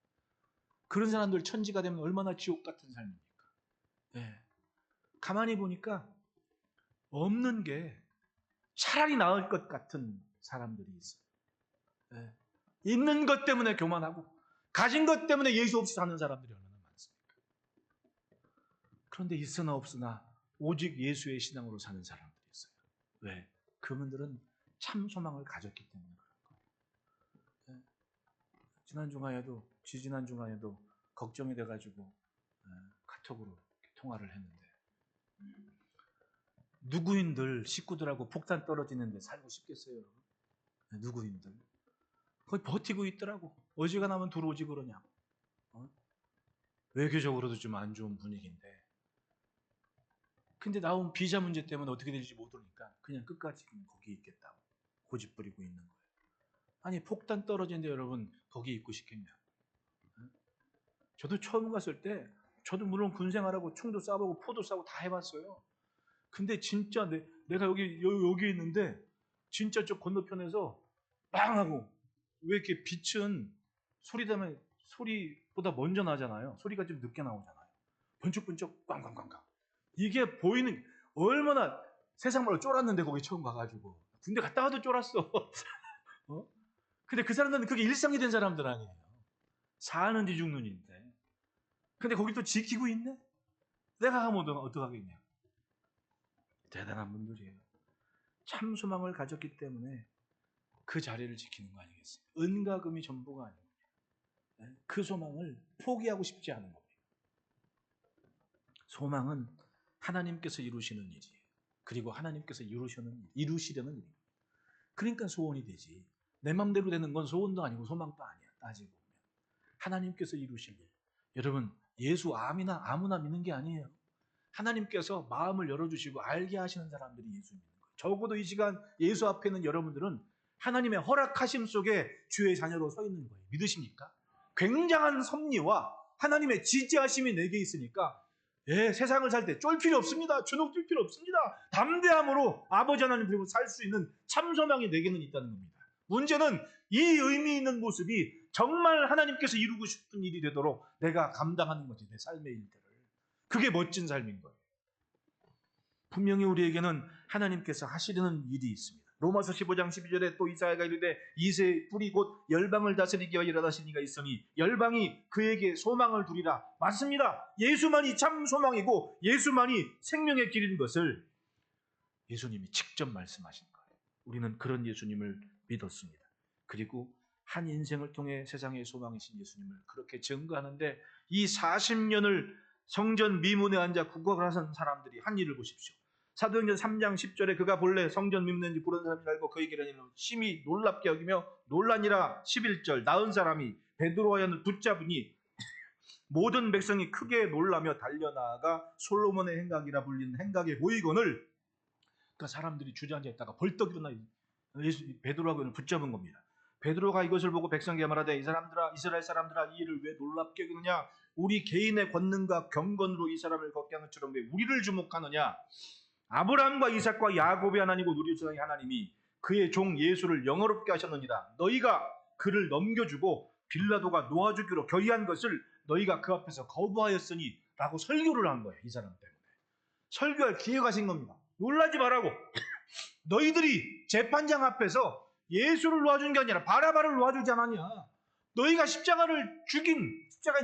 그런 사람들 천지가 되면 얼마나 지옥 같은 삶입니까? 네. 가만히 보니까 없는 게 차라리 나을 것 같은 사람들이 있어요. 네. 있는 것 때문에 교만하고 가진 것 때문에 예수 없이 사는 사람들이 얼마나 많습니까? 그런데 있으나 없으나 오직 예수의 신앙으로 사는 사람들이 있어요. 왜? 그분들은 참 소망을 가졌기 때문에 그런 거예요. 네. 지난 주간에도 걱정이 돼가지고 카톡으로 통화를 했는데 누구인들 식구들하고 폭탄 떨어지는데 살고 싶겠어요, 여러분? 네, 누구인들 거의 버티고 있더라고. 어지간하면 들어오지 그러냐고. 외교적으로도 좀 안 좋은 분위기인데 근데 나온 비자 문제 때문에 어떻게 될지 모르니까 그냥 끝까지 거기 있겠다고 고집 부리고 있는 거예요. 아니 폭탄 떨어지는데 여러분 거기 있고 싶겠냐. 저도 처음 갔을 때 저도 물론 군생활하고 총도 쏴보고 포도 쏴고 다 해봤어요. 근데 진짜 내가 여기 있는데 진짜 저 건너편에서 빵 하고 왜 이렇게 빛은 소리보다 먼저 나잖아요. 소리가 좀 늦게 나오잖아요. 번쩍번쩍 꽝꽝꽝꽝. 이게 보이는, 얼마나 세상 말로 쫄았는데 거기 처음 가가지고 군대 갔다 와도 쫄았어. 어? 근데 그 사람들은 그게 일상이 된 사람들 아니에요. 사는지 죽는지인데. 근데 거기 또 지키고 있네? 내가 하면 어떡하겠냐. 대단한 분들이에요. 참 소망을 가졌기 때문에 그 자리를 지키는 거 아니겠어요? 은과 금이 전부가 아니에요. 그 소망을 포기하고 싶지 않은 거예요. 소망은 하나님께서 이루시는 일이에요. 그리고 하나님께서 이루시려는 일입니다. 그러니까 소원이 되지. 내 맘대로 되는 건 소원도 아니고 소망도 아니야. 따지고 보면. 하나님께서 이루실 일. 여러분, 예수 아무나 믿는 게 아니에요. 하나님께서 마음을 열어주시고 알게 하시는 사람들이 예수 믿는 거예요. 적어도 이 시간 예수 앞에 있는 여러분들은 하나님의 허락하심 속에 주의 자녀로 서 있는 거예요. 믿으십니까? 굉장한 섭리와 하나님의 지지하심이 내게 있으니까 세상을 살 때 쫄 필요 없습니다. 주눅 들 필요 없습니다. 담대함으로 아버지 하나님 들고 살 수 있는 참소망이 내게는 있다는 겁니다. 문제는 이 의미 있는 모습이 정말 하나님께서 이루고 싶은 일이 되도록 내가 감당하는 거지, 내 삶의 일들을. 그게 멋진 삶인 거예요. 분명히 우리에게는 하나님께서 하시려는 일이 있습니다. 로마서 15장 12절에 또 이사야가 이르되 이새의 뿔이 곧 열방을 다스리기 위하여 일어나신 이가 있으니 열방이 그에게 소망을 두리라. 맞습니다. 예수만이 참 소망이고 예수만이 생명의 길인 것을 예수님이 직접 말씀하신 거예요. 우리는 그런 예수님을 믿었습니다. 그리고 한 인생을 통해 세상의 소망이신 예수님을 그렇게 증거하는데 이 40년을 성전 미문에 앉아 국악을 하는 사람들이 한 일을 보십시오. 사도행전 3장 10절에 그가 본래 성전 미문인지 부른 사람이 알고 그에게는 심히 놀랍게 여기며 놀라니라. 11절 나은 사람이 베드로와 요한을 붙잡으니 모든 백성이 크게 놀라며 달려나아가 솔로몬의 행각이라 불리는 행각의 보이건을, 그러니까 사람들이 주저앉아 있다가 벌떡 일어나 베드로하고 요한을 붙잡은 겁니다. 베드로가 이것을 보고 백성에게 말하되 이스라엘 사람들아 이 일을 왜 놀랍게 여기느냐. 우리 개인의 권능과 경건으로 이 사람을 걷게 하는 것처럼 왜 우리를 주목하느냐. 아브라함과 이삭과 야곱의 하나님이고 우리 조상의 하나님이 그의 종 예수를 영어롭게 하셨느니라. 너희가 그를 넘겨주고 빌라도가 놓아주기로 결의한 것을 너희가 그 앞에서 거부하였으니 라고 설교를 한 거예요. 이 사람 때문에. 설교할 기회가 생긴 겁니다. 놀라지 말라고. 너희들이 재판장 앞에서 예수를 놓아준 게 아니라 바라바를 놓아주지 않았냐. 너희가 십자가에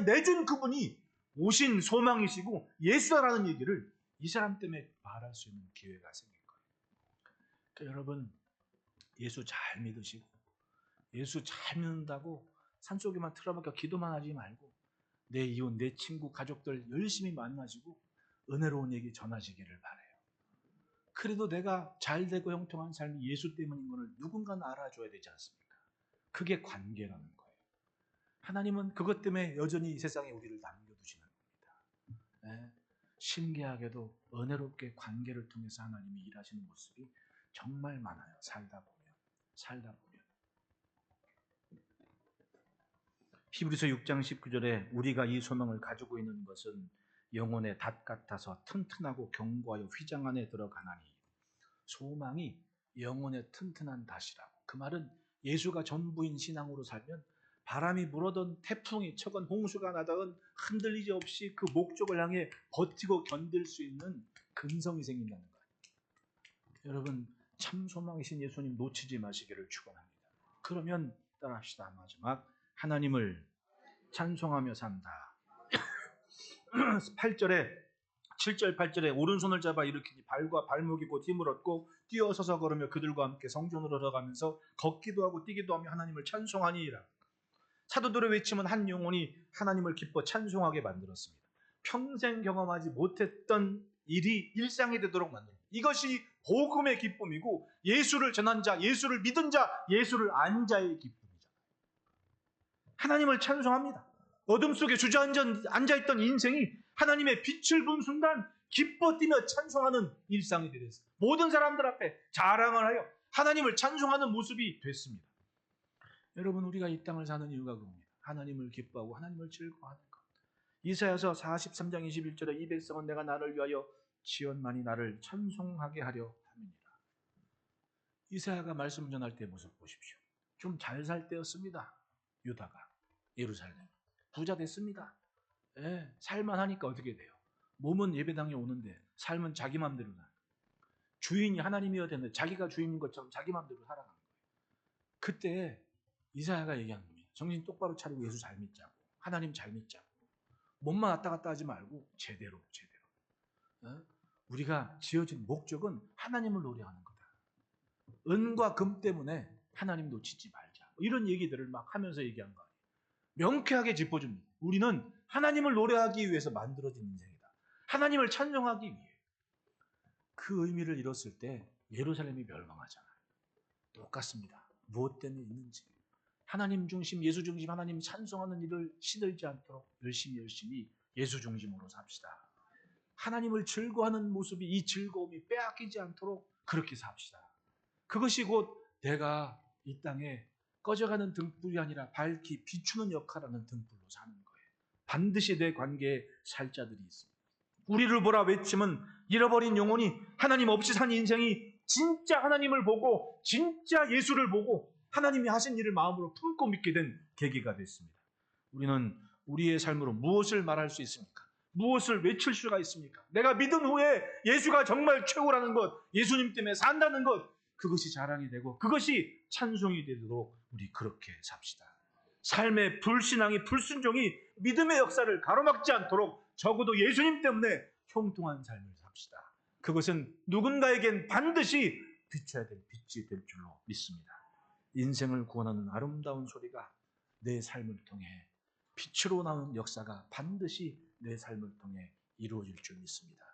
내준 그분이 오신 소망이시고 예수다라는 얘기를 이 사람 때문에 말할 수 있는 기회가 생긴 거예요. 그러니까 여러분, 예수 잘 믿으시고 예수 잘 믿는다고 산속에만 틀어박혀 기도만 하지 말고 내 이웃, 내 친구, 가족들 열심히 만나시고 은혜로운 얘기 전하시기를 바라요. 그래도 내가 잘되고 형통한 삶이 예수 때문인 것을 누군가는 알아줘야 되지 않습니까? 그게 관계라는 거예요. 하나님은 그것 때문에 여전히 이 세상에 우리를 남겨두시는 겁니다. 네. 신기하게도 은혜롭게 관계를 통해서 하나님이 일하시는 모습이 정말 많아요. 살다 보면. 히브리서 6장 19절에 우리가 이 소망을 가지고 있는 것은 영혼의 닷 같아서 튼튼하고 견고하여 휘장 안에 들어가나니. 소망이 영혼의 튼튼한 닷이라고. 그 말은 예수가 전부인 신앙으로 살면 바람이 불어든 태풍이 쳐건 홍수가 나다은 흔들리지 없이 그 목적을 향해 버티고 견딜 수 있는 근성이 생긴다는 거예요. 여러분, 참 소망이신 예수님 놓치지 마시기를 축원합니다. 그러면 따라합시다. 마지막 하나님을 찬송하며 산다. 7절 8절에 오른손을 잡아 일으키니 발과 발목이 곧 힘을 얻고 뛰어서서 걸으며 그들과 함께 성전으로 들어가면서 걷기도 하고 뛰기도 하며 하나님을 찬송하니이라. 사도들의 외침은 한 영혼이 하나님을 기뻐 찬송하게 만들었습니다. 평생 경험하지 못했던 일이 일상이 되도록 만듭니다. 이것이 복음의 기쁨이고 예수를 전한 자, 예수를 믿은 자, 예수를 안 자의 기쁨이잖아요. 하나님을 찬송합니다. 어둠 속에 주저앉아있던 인생이 하나님의 빛을 본 순간 기뻐 뛰며 찬송하는 일상이 되었어요. 모든 사람들 앞에 자랑을 하여 하나님을 찬송하는 모습이 됐습니다. 여러분, 우리가 이 땅을 사는 이유가 그겁니다. 하나님을 기뻐하고 하나님을 즐거워하는 것. 이사야서 43장 21절에 이 백성은 내가 나를 위하여 지었나니 나를 찬송하게 하려 함이니라. 이사야가 말씀 전할 때 모습 보십시오. 좀 잘 살 때였습니다. 유다가 예루살렘 부자 됐습니다. 예, 살만하니까 어떻게 돼요? 몸은 예배당에 오는데 삶은 자기 마음대로 나. 주인이 하나님이어야 되는데 자기가 주인인 것처럼 자기 마음대로 살아가는 거예요. 그때 이사야가 얘기한 겁니다. 정신 똑바로 차리고 예수 잘 믿자고, 하나님 잘 믿자고, 몸만 왔다 갔다 하지 말고 제대로. 어? 우리가 지어진 목적은 하나님을 노래하는 거다. 은과 금 때문에 하나님 놓치지 말자. 이런 얘기들을 막 하면서 얘기한 거예요. 명쾌하게 짚어줍니다. 우리는 하나님을 노래하기 위해서 만들어진 인생이다. 하나님을 찬송하기 위해. 그 의미를 잃었을 때 예루살렘이 멸망하잖아요. 똑같습니다. 무엇 때문에 있는지. 하나님 중심, 예수 중심, 하나님 찬송하는 일을 시들지 않도록 열심히 예수 중심으로 삽시다. 하나님을 즐거워하는 모습이 이 즐거움이 빼앗기지 않도록 그렇게 삽시다. 그것이 곧 내가 이 땅에 꺼져가는 등불이 아니라 밝히 비추는 역할하는 등불로 사는 거예요. 반드시 내 관계에 살 자들이 있습니다. 우리를 보라 외침은 잃어버린 영혼이 하나님 없이 산 인생이 진짜 하나님을 보고 진짜 예수를 보고 하나님이 하신 일을 마음으로 품고 믿게 된 계기가 됐습니다. 우리는 우리의 삶으로 무엇을 말할 수 있습니까? 무엇을 외칠 수가 있습니까? 내가 믿은 후에 예수가 정말 최고라는 것, 예수님 때문에 산다는 것, 그것이 자랑이 되고 그것이 찬송이 되도록 우리 그렇게 삽시다. 삶의 불신앙이, 불순종이 믿음의 역사를 가로막지 않도록 적어도 예수님 때문에 형통한 삶을 삽시다. 그것은 누군가에겐 반드시 비춰야 될 빛이 될 줄로 믿습니다. 인생을 구원하는 아름다운 소리가 내 삶을 통해 빛으로 나오는 역사가 반드시 내 삶을 통해 이루어질 줄 믿습니다.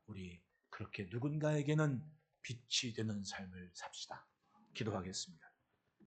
우리 그렇게 누군가에게는 빛이 되는 삶을 삽시다. 기도하겠습니다.